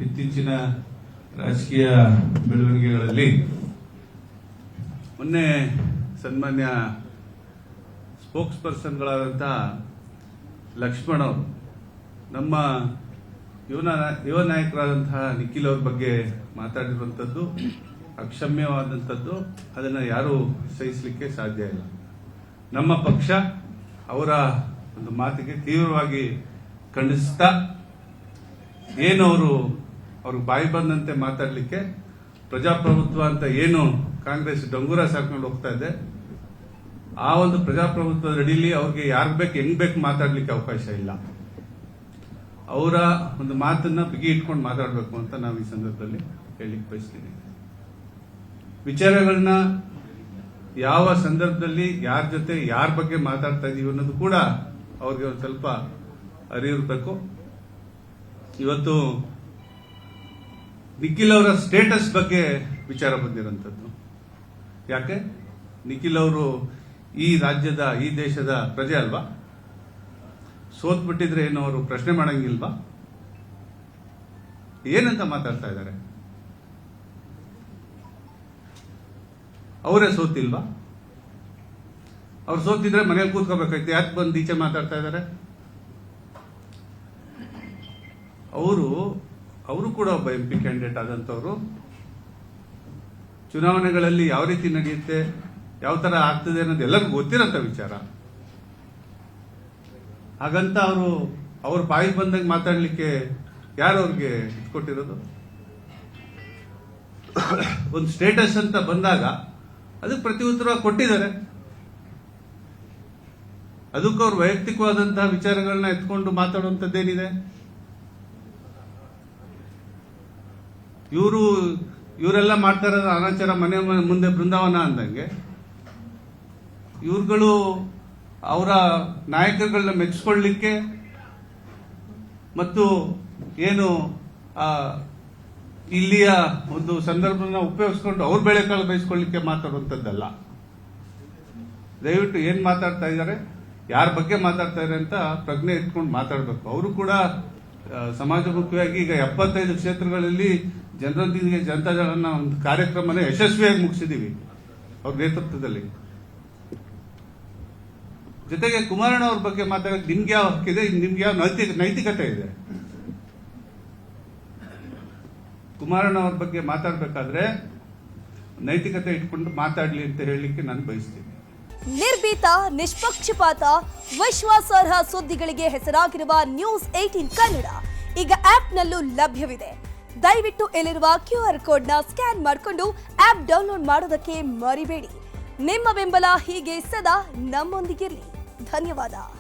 ಇತ್ತೀಚಿನ ರಾಜಕೀಯ ಬೆಳವಣಿಗೆಗಳಲ್ಲಿ ಮೊನ್ನೆ ಸನ್ಮಾನ್ಯ ಸ್ಪೋಕ್ಸ್ ಪರ್ಸನ್ಗಳಾದಂಥ ಲಕ್ಷ್ಮಣ್ ಅವರು ನಮ್ಮ ಯುವ ನಾಯಕರಾದಂತಹ ನಿಖಿಲ್ ಅವ್ರ ಬಗ್ಗೆ ಮಾತಾಡಿರುವಂಥದ್ದು ಅಕ್ಷಮ್ಯವಾದಂಥದ್ದು. ಅದನ್ನು ಯಾರೂ ಸಹಿಸಲಿಕ್ಕೆ ಸಾಧ್ಯ ಇಲ್ಲ. ನಮ್ಮ ಪಕ್ಷ ಅವರ ಒಂದು ಮಾತಿಗೆ ತೀವ್ರವಾಗಿ ಖಂಡಿಸ್ತಾ ಏನು ಅವ್ರಿಗೆ ಬಾಯಿ ಬಂದಂತೆ ಮಾತಾಡಲಿಕ್ಕೆ ಪ್ರಜಾಪ್ರಭುತ್ವ ಅಂತ ಏನು ಕಾಂಗ್ರೆಸ್ ಡಂಗೂರ ಸಾಕೊಂಡು ಹೋಗ್ತಾ ಇದೆ, ಆ ಒಂದು ಪ್ರಜಾಪ್ರಭುತ್ವದ ಅಡಿಯಲ್ಲಿ ಅವ್ರಿಗೆ ಯಾರು ಬೇಕು ಹೆಂಗ್ ಬೇಕು ಮಾತಾಡ್ಲಿಕ್ಕೆ ಅವಕಾಶ ಇಲ್ಲ. ಅವರ ಒಂದು ಮಾತನ್ನ ಬಿಗಿ ಇಟ್ಕೊಂಡು ಮಾತಾಡಬೇಕು ಅಂತ ನಾವು ಈ ಸಂದರ್ಭದಲ್ಲಿ ಹೇಳಲಿಕ್ಕೆ ಬಯಸ್ತೀನಿ. ವಿಚಾರಗಳನ್ನ ಯಾವ ಸಂದರ್ಭದಲ್ಲಿ ಯಾರ ಜೊತೆ ಯಾರ ಬಗ್ಗೆ ಮಾತಾಡ್ತಾ ಇದೀವಿ ಅನ್ನೋದು ಕೂಡ ಅವ್ರಿಗೆ ಒಂದು ಸ್ವಲ್ಪ ಅರಿವಿರಬೇಕು. ಇವತ್ತು ನಿಖಿಲ್ ಅವರ ಸ್ಟೇಟಸ್ ಬಗ್ಗೆ ವಿಚಾರ ಬಂದಿರುವಂತದ್ದು. ಯಾಕೆ ನಿಖಿಲ್ ಅವರು ಈ ರಾಜ್ಯದ ಈ ದೇಶದ ಪ್ರಜೆ ಅಲ್ವಾ? ಸೋತ್ಬಿಟ್ಟಿದ್ರೆ ಏನು ಅವರು ಪ್ರಶ್ನೆ ಮಾಡಂಗಿಲ್ವಾ? ಏನಂತ ಮಾತಾಡ್ತಾ ಇದ್ದಾರೆ? ಅವರೇ ಸೋತಿಲ್ವಾ? ಅವ್ರು ಸೋತಿದ್ರೆ ಮನೇಲಿ ಕೂತ್ಕೋಬೇಕಾಯ್ತು, ಯಾಕೆ ಬಂದು ಈಚೆ ಮಾತಾಡ್ತಾ ಇದ್ದಾರೆ? ಅವರು ಕೂಡ ಒಬ್ಬ MP ಕ್ಯಾಂಡಿಡೇಟ್ ಆದಂತವ್ರು. ಚುನಾವಣೆಗಳಲ್ಲಿ ಯಾವ ರೀತಿ ನಡೆಯುತ್ತೆ, ಯಾವ ತರ ಆಗ್ತದೆ ಅನ್ನೋದು ಎಲ್ಲರಿಗೂ ಗೊತ್ತಿರಂತ ವಿಚಾರ. ಹಾಗಂತ ಅವ್ರ ಬಾಯಿ ಬಂದಾಗ ಮಾತಾಡ್ಲಿಕ್ಕೆ ಯಾರು ಅವ್ರಿಗೆ ಕೊಟ್ಟಿರೋದು? ಒಂದು ಸ್ಟೇಟಸ್ ಅಂತ ಬಂದಾಗ ಅದಕ್ಕೆ ಪ್ರತಿ ಉತ್ತರವಾಗಿ ಕೊಟ್ಟಿದ್ದಾರೆ. ಅದಕ್ಕೂ ಅವ್ರ ವೈಯಕ್ತಿಕವಾದಂತಹ ವಿಚಾರಗಳನ್ನ ಎತ್ಕೊಂಡು ಮಾತಾಡುವಂಥದ್ದೇನಿದೆ? ಇವರೆಲ್ಲ ಮಾಡ್ತಾ ಇರೋದು ಅನಾಚಾರ, ಮನೆ ಮುಂದೆ ಬೃಂದಾವನ ಅಂದಂಗೆ. ಇವ್ರುಗಳು ಅವರ ನಾಯಕರುಗಳನ್ನ ಮೆಚ್ಚಿಕೊಳ್ಳಲಿಕ್ಕೆ ಮತ್ತು ಏನು ಇಲ್ಲಿಯ ಒಂದು ಸಂದರ್ಭನ ಉಪಯೋಗಿಸ್ಕೊಂಡು ಅವ್ರ ಬೆಳೆಕಾಳು ಬಯಸ್ಕೊಳ್ಳಿಕ್ಕೆ ಮಾತಾಡುವಂಥದ್ದಲ್ಲ. ದಯವಿಟ್ಟು ಏನ್ ಮಾತಾಡ್ತಾ ಇದ್ದಾರೆ, ಯಾರ ಬಗ್ಗೆ ಮಾತಾಡ್ತಾ ಇದ್ದಾರೆ ಅಂತ ಪ್ರಜ್ಞೆ ಇಟ್ಕೊಂಡು ಮಾತಾಡಬೇಕು. ಅವರು ಕೂಡ ಸಮಾಜಮುಖಿಯಾಗಿ ಈಗ 75 ಕ್ಷೇತ್ರಗಳಲ್ಲಿ ಜನರೊಂದಿಗೆ ಜನತಾದಳನ ಒಂದು ಕಾರ್ಯಕ್ರಮನ ಯಶಸ್ವಿಯಾಗಿ ಮುಗಿಸಿದೀವಿ ಅವ್ರ ನೇತೃತ್ವದಲ್ಲಿ. ಜೊತೆಗೆ ಕುಮಾರಣ್ಣ ಅವ್ರ ಬಗ್ಗೆ ಮಾತಾಡೋಕೆ ನಿಮ್ಗೆ ಯಾವ ಹಕ್ಕಿದೆ, ನಿಮ್ಗೆ ಯಾವ ನೈತಿಕತೆ ಇದೆ? ಕುಮಾರಣ್ಣ ಅವ್ರ ಬಗ್ಗೆ ಮಾತಾಡಬೇಕಾದ್ರೆ ನೈತಿಕತೆ ಇಟ್ಕೊಂಡು ಮಾತಾಡ್ಲಿ ಅಂತ ಹೇಳಲಿಕ್ಕೆ ನಾನು ಬಯಸ್ತೀನಿ. ನಿರ್ಭೀತ, ನಿಷ್ಪಕ್ಷಪಾತ, ವಿಶ್ವಾಸಾರ್ಹ ಸುದ್ದಿಗಳಿಗೆ ಹೆಸರಾಗಿರುವ ನ್ಯೂಸ್ 18 ಕನ್ನಡ ಈಗ ಆಪ್ನಲ್ಲೂ ಲಭ್ಯವಿದೆ. ದಯವಿಟ್ಟು ಇಲ್ಲಿರುವ QR ಕೋಡ್ನ ಸ್ಕ್ಯಾನ್ ಮಾಡಿಕೊಂಡು ಆಪ್ ಡೌನ್ಲೋಡ್ ಮಾಡೋದಕ್ಕೆ ಮರಿಬೇಡಿ. ನಿಮ್ಮ ಬೆಂಬಲ ಹೀಗೆ ಸದಾ ನಮ್ಮೊಂದಿಗಿರಲಿ. ಧನ್ಯವಾದ.